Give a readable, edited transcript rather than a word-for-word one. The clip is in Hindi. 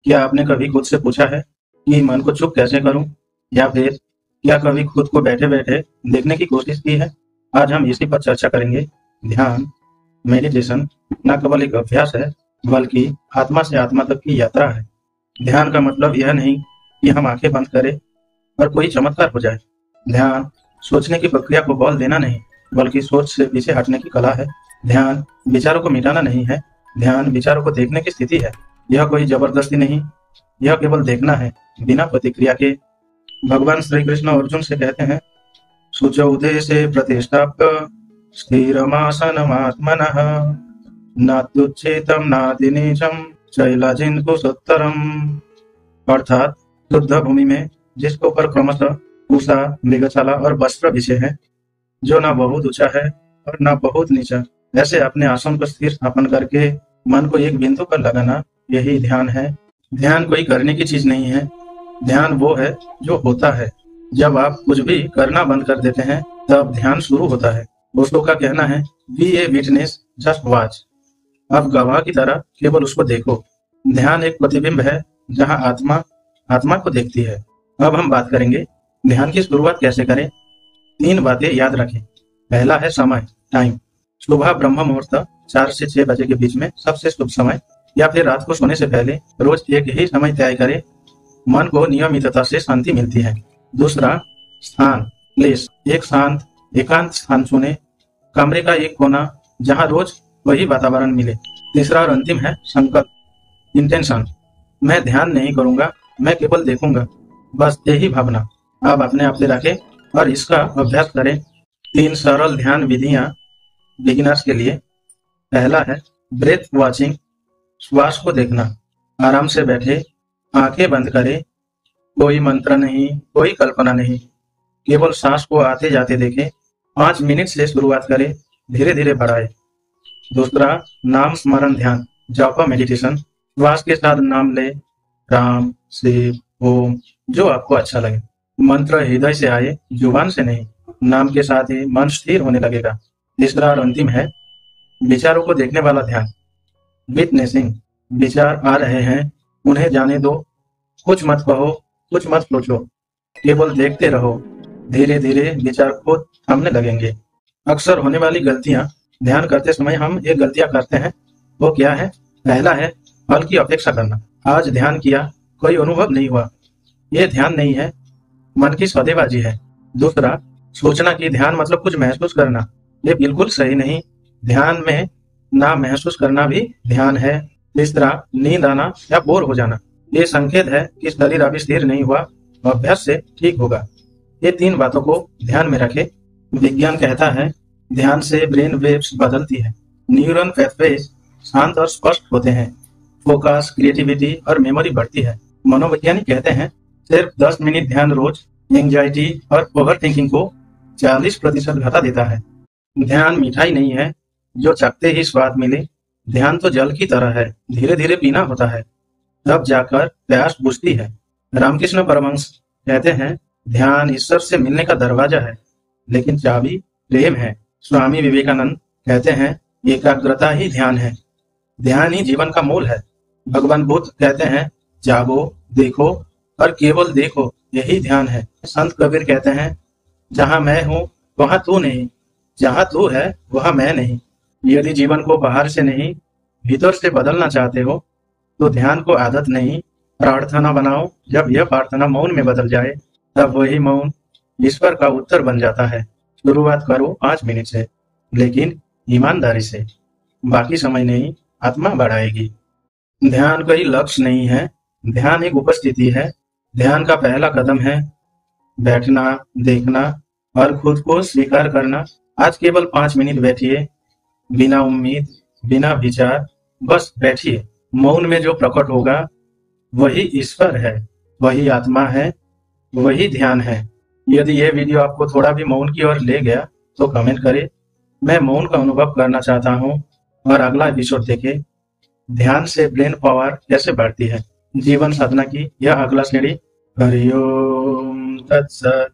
क्या आपने कभी खुद से पूछा है कि मन को चुप कैसे करूं? या फिर क्या कभी खुद को बैठे बैठे देखने की कोशिश की है? आज हम इसी पर चर्चा करेंगे। ध्यान, मेडिटेशन न केवल एक अभ्यास है, बल्कि आत्मा से आत्मा तक की यात्रा है। ध्यान का मतलब यह नहीं कि हम आंखें बंद करें और कोई चमत्कार हो जाए। ध्यान सोचने की प्रक्रिया को बल देना नहीं, बल्कि सोच से पीछे हटने की कला है। ध्यान विचारों को मिटाना नहीं है, ध्यान विचारों को देखने की स्थिति है। यह कोई जबरदस्ती नहीं, यह केवल देखना है, बिना प्रतिक्रिया के। भगवान श्री कृष्ण अर्जुन से कहते हैं, शुचौ से प्रतिष्ठाप्य स्थिरमासनमात्मनः नात्युच्छेदं नातिनीचं शैलजिन्कुशोत्तरम्। अर्थात शुद्ध भूमि में जिसके ऊपर क्रमशः उषा, मृगशाला और वस्त्र बिछे हैं, जो न बहुत ऊंचा है और न बहुत नीचा, ऐसे अपने आसन को स्थिर स्थापन करके मन को एक बिंदु पर लगाना, यही ध्यान है। ध्यान कोई करने की चीज नहीं है, ध्यान वो है जो होता है। जब आप कुछ भी करना बंद कर देते हैं तब ध्यान शुरू होता है। दोस्तों का कहना है, be a witness just watch. आप गवाह की तरह केवल उसको देखो। ध्यान एक प्रतिबिंब है जहां आत्मा आत्मा को देखती है। अब हम बात करेंगे ध्यान की शुरुआत कैसे करें। 3 बातें याद रखें। पहला है समय, टाइम। सुबह ब्रह्म मुहूर्त 4 से 6 बजे के बीच में सबसे शुभ समय, या फिर रात को सोने से पहले रोज एक ही समय तय करें। मन को नियमितता से शांति मिलती है। दूसरा, स्थान, प्लेस। एक शांत एकांत स्थान चुने, कमरे का एक कोना जहां रोज वही वातावरण मिले। तीसरा और अंतिम है संकल्प, इंटेंशन। मैं ध्यान नहीं करूंगा, मैं केवल देखूंगा, बस यही भावना आप अपने आप से रखें और इसका अभ्यास करें। 3 सरल ध्यान विधियां बिगिनर्स के लिए। पहला है ब्रेथ वॉचिंग, श्वास को देखना। आराम से बैठे, आंखें बंद करें, कोई मंत्र नहीं, कोई कल्पना नहीं, केवल सांस को आते जाते देखें। 5 मिनट से शुरुआत करें, धीरे धीरे बढ़ाएं। दूसरा, नाम स्मरण ध्यान, जापा मेडिटेशन। श्वास के साथ नाम ले, राम, शिव, ओम, जो आपको अच्छा लगे। मंत्र हृदय से आए, जुबान से नहीं। नाम के साथ ही मन स्थिर होने लगेगा। तीसरा और अंतिम है विचारों को देखने वाला ध्यान, विटनेसिंग। विचार आ रहे हैं, उन्हें जाने दो, कुछ मत कहो, कुछ मत सोचो, केवल देखते रहो। धीरे धीरे विचार खुद थमने लगेंगे। अक्सर होने वाली गलतियां, ध्यान करते समय हम एक गलतियां करते हैं, वो क्या है? पहला है फल की अपेक्षा करना। आज ध्यान किया, कोई अनुभव नहीं हुआ, ये ध्यान नहीं है, मन की सौदेबाजी है। दूसरा, सोचना कि ध्यान मतलब कुछ महसूस करना, ये बिल्कुल सही नहीं। ध्यान में ना महसूस करना भी ध्यान है। तीसरा, नींद आना या बोर हो जाना, ये संकेत है कि शरीर अभी स्थिर नहीं हुआ, अभ्यास से ठीक होगा। ये 3 बातों को ध्यान में रखें। विज्ञान कहता है, ध्यान से ब्रेन वेव्स बदलती है, न्यूरल पैथवेज शांत और स्पष्ट होते हैं, फोकस, क्रिएटिविटी और मेमोरी बढ़ती है। मनोवैज्ञानिक कहते हैं, सिर्फ 10 मिनट ध्यान रोज एंजाइटी और ओवर थिंकिंग को 40% घटा देता है। ध्यान मिठाई नहीं है जो चखते ही स्वाद मिले। ध्यान तो जल की तरह है, धीरे धीरे पीना होता है, तब जाकर प्यास बुझती है। रामकृष्ण परमहंस कहते हैं, ध्यान ईश्वर से मिलने का दरवाजा है, लेकिन चाबी प्रेम है। स्वामी विवेकानंद कहते हैं, एकाग्रता ही ध्यान है, ध्यान ही जीवन का मूल है। भगवान बुद्ध कहते हैं, जागो, देखो और केवल देखो, यही ध्यान है। संत कबीर कहते हैं, जहां मैं हूँ वहां तू नहीं, जहां तू है वहां मैं नहीं। यदि जीवन को बाहर से नहीं, भीतर से बदलना चाहते हो तो ध्यान को आदत नहीं, प्रार्थना बनाओ। जब यह प्रार्थना मौन में बदल जाए, तब वही मौन ईश्वर का उत्तर बन जाता है। शुरुआत करो 5 मिनट से, लेकिन ईमानदारी से। बाकी समय नहीं, आत्मा बढ़ाएगी। ध्यान कोई लक्ष्य नहीं है, ध्यान एक उपस्थिति है। ध्यान का पहला कदम है बैठना, देखना और खुद को स्वीकार करना। आज केवल 5 मिनट बैठिए, बिना उम्मीद, बिना विचार, बस बैठिए। मौन में जो प्रकट होगा वही ईश्वर है, वही आत्मा है, वही ध्यान है। यदि यह वीडियो आपको थोड़ा भी मौन की ओर ले गया तो कमेंट करें, मैं मौन का अनुभव करना चाहता हूँ। और अगला एपिसोड देखें, ध्यान से ब्रेन पावर कैसे बढ़ती है। जीवन साधना की यह अगला श्रेणी। हरिओम तत्सत।